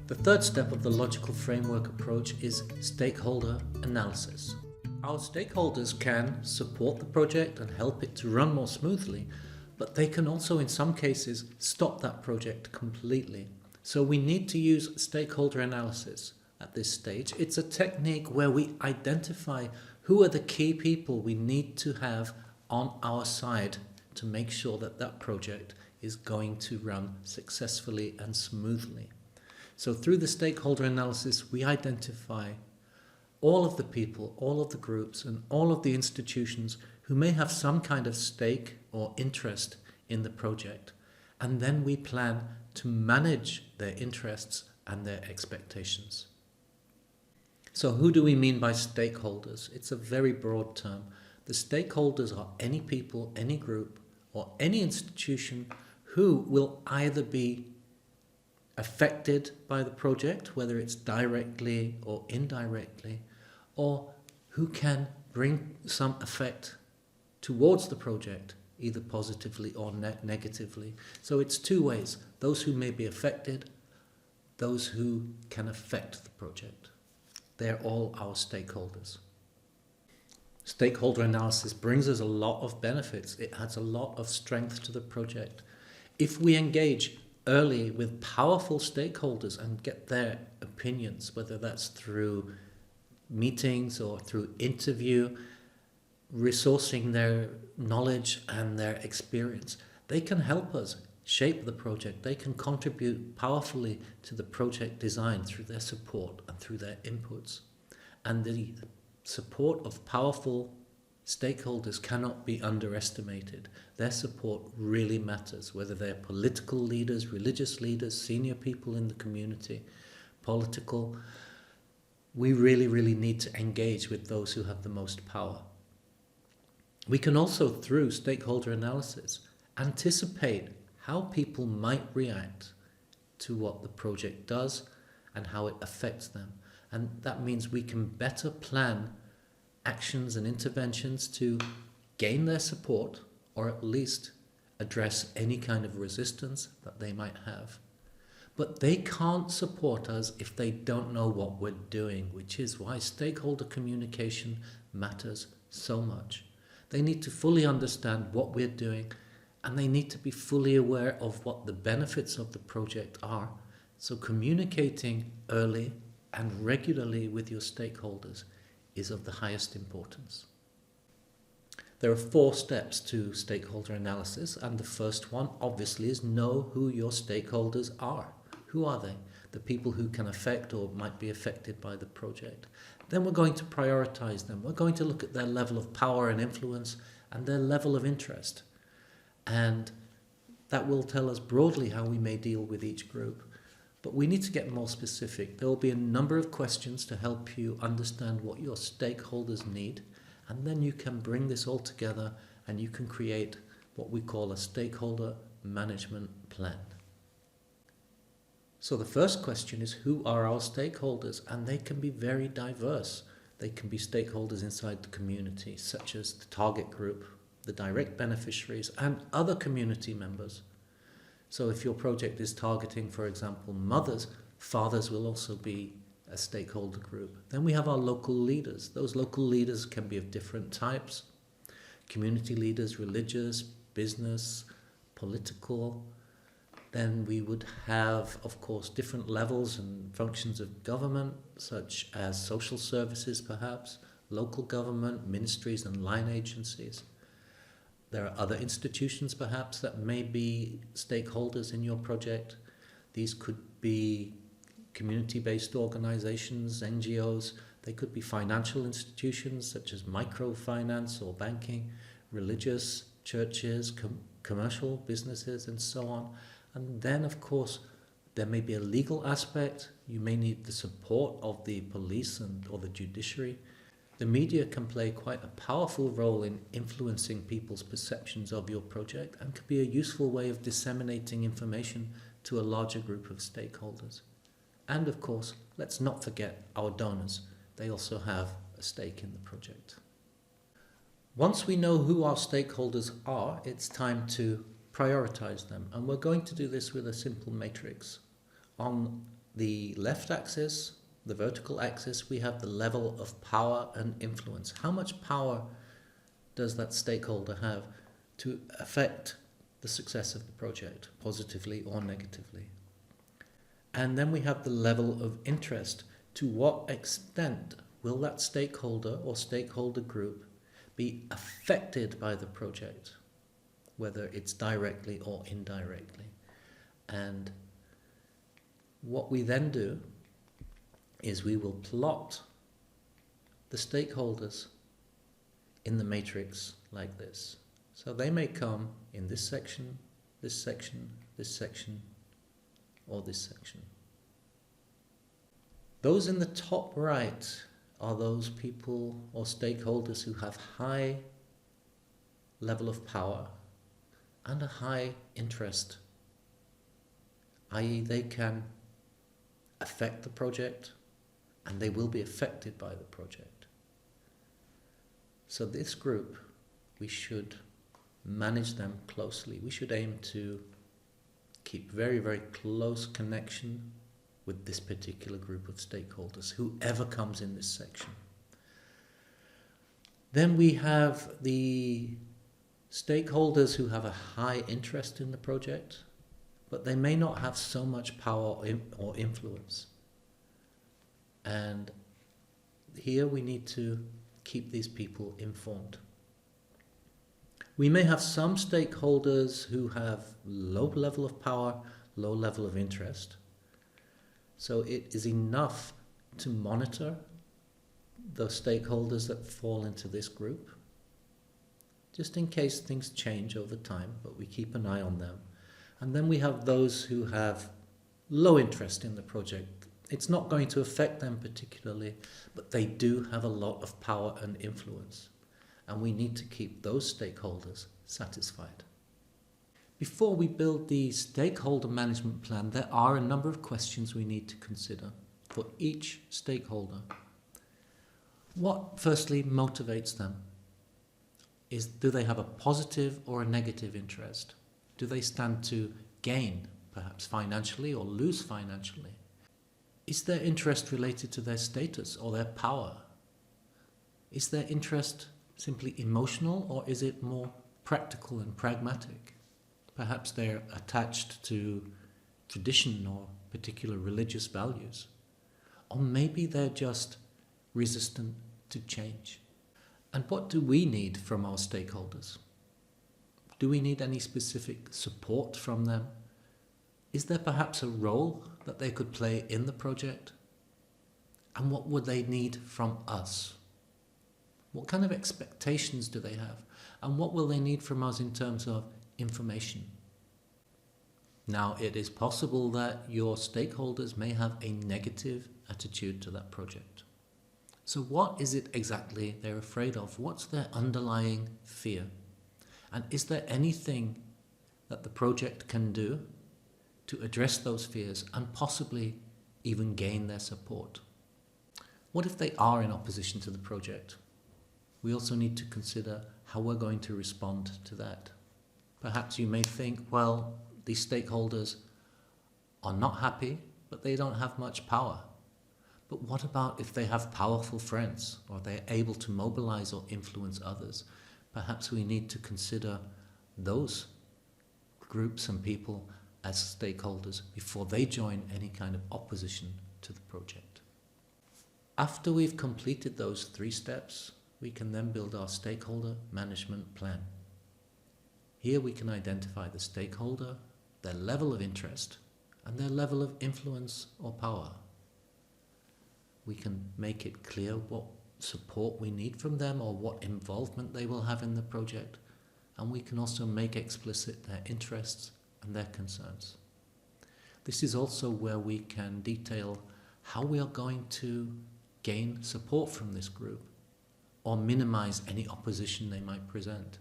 The third step of the logical framework approach is stakeholder analysis. Our stakeholders can support the project and help it to run more smoothly, but they can also in some cases stop that project completely. So we need to use stakeholder analysis at this stage. It's a technique where we identify who are the key people we need to have on our side to make sure that that project is going to run successfully and smoothly. So through the stakeholder analysis, we identify all of the people, all of the groups, and all of the institutions who may have some kind of stake or interest in the project. And then we plan to manage their interests and their expectations. So who do we mean by stakeholders? It's a very broad term. The stakeholders are any people, any group, or any institution who will either be affected by the project, whether it's directly or indirectly, or who can bring some effect towards the project, either positively or negatively. So it's two ways: those who may be affected, those who can affect the project. They're all our stakeholders. Stakeholder analysis brings us a lot of benefits. It adds a lot of strength to the project. If we engage early with powerful stakeholders and get their opinions, whether that's through meetings or through interview, resourcing their knowledge and their experience, they can help us shape the project. They can contribute powerfully to the project design through their support and through their inputs. And the support of powerful stakeholders cannot be underestimated. Their support really matters, whether they're political leaders, religious leaders, senior people in the community, political. We really need to engage with those who have the most power. We can also, through stakeholder analysis, anticipate how people might react to what the project does and how it affects them. And that means we can better plan actions and interventions to gain their support, or at least address any kind of resistance that they might have. But they can't support us if they don't know what we're doing, which is why stakeholder communication matters so much. They need to fully understand what we're doing, and they need to be fully aware of what the benefits of the project are. So communicating early and regularly with your stakeholders is of the highest importance. There are 4 steps to stakeholder analysis, and the first one obviously is know who your stakeholders are. Who are they? The people who can affect or might be affected by the project. Then we're going to prioritize them. We're going to look at their level of power and influence and their level of interest. And that will tell us broadly how we may deal with each group. But we need to get more specific. There will be a number of questions to help you understand what your stakeholders need, and then you can bring this all together and you can create what we call a stakeholder management plan. So the first question is, who are our stakeholders? And they can be very diverse. They can be stakeholders inside the community, such as the target group, the direct beneficiaries, and other community members. So if your project is targeting, for example, mothers, fathers will also be a stakeholder group. Then we have our local leaders. Those local leaders can be of different types: community leaders, religious, business, political. Then we would have, of course, different levels and functions of government, such as social services perhaps, local government, ministries and line agencies. There are other institutions perhaps that may be stakeholders in your project. These could be community-based organizations, NGOs. They could be financial institutions such as microfinance or banking, religious churches, commercial businesses, and so on. And then, of course, there may be a legal aspect. You may need the support of the police or the judiciary. The media can play quite a powerful role in influencing people's perceptions of your project and can be a useful way of disseminating information to a larger group of stakeholders. And of course, let's not forget our donors. They also have a stake in the project. Once we know who our stakeholders are, it's time to prioritize them. And we're going to do this with a simple matrix. On the left axis, the vertical axis, we have the level of power and influence. How much power does that stakeholder have to affect the success of the project, positively or negatively? And then we have the level of interest. To what extent will that stakeholder or stakeholder group be affected by the project, whether it's directly or indirectly? And what we then do is we will plot the stakeholders in the matrix like this. So they may come in this section, this section, this section, or this section. Those in the top right are those people or stakeholders who have high level of power and a high interest, i.e. they can affect the project and they will be affected by the project. So this group, we should manage them closely. We should aim to keep very, very close connection with this particular group of stakeholders, whoever comes in this section. Then we have the stakeholders who have a high interest in the project, but they may not have so much power or influence. And here we need to keep these people informed. We may have some stakeholders who have low level of power, low level of interest. So it is enough to monitor those stakeholders that fall into this group, just in case things change over time, but we keep an eye on them. And then we have those who have low interest in the project. It's not going to affect them particularly, but they do have a lot of power and influence. And we need to keep those stakeholders satisfied. Before we build the stakeholder management plan, there are a number of questions we need to consider for each stakeholder. What firstly motivates them? Do they have a positive or a negative interest? Do they stand to gain, perhaps financially, or lose financially? Is their interest related to their status or their power? Is their interest simply emotional, or is it more practical and pragmatic? Perhaps they're attached to tradition or particular religious values. Or maybe they're just resistant to change. And what do we need from our stakeholders? Do we need any specific support from them? Is there perhaps a role that they could play in the project? And what would they need from us? What kind of expectations do they have? And what will they need from us in terms of information? Now, it is possible that your stakeholders may have a negative attitude to that project. So what is it exactly they're afraid of? What's their underlying fear? And is there anything that the project can do to address those fears and possibly even gain their support? What if they are in opposition to the project? We also need to consider how we're going to respond to that. Perhaps you may think, well, these stakeholders are not happy, but they don't have much power. But what about if they have powerful friends, or they're able to mobilize or influence others? Perhaps we need to consider those groups and people as stakeholders before they join any kind of opposition to the project. After we've completed those 3 steps, we can then build our stakeholder management plan. Here we can identify the stakeholder, their level of interest, and their level of influence or power. We can make it clear what support we need from them or what involvement they will have in the project, and we can also make explicit their interests and their concerns. This is also where we can detail how we are going to gain support from this group or minimize any opposition they might present,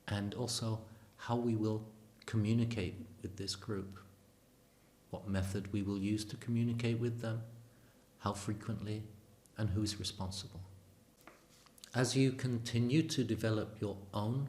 and also how we will communicate with this group, what method we will use to communicate with them, how frequently, and who is responsible. As you continue to develop your own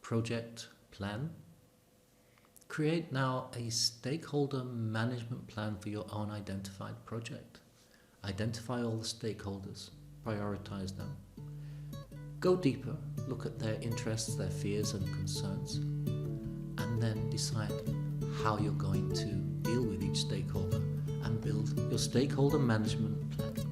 project plan, Create now a stakeholder management plan for your own identified project. Identify all the stakeholders, prioritize them. Go deeper, look at their interests, their fears and concerns, and then decide how you're going to deal with each stakeholder and build your stakeholder management plan.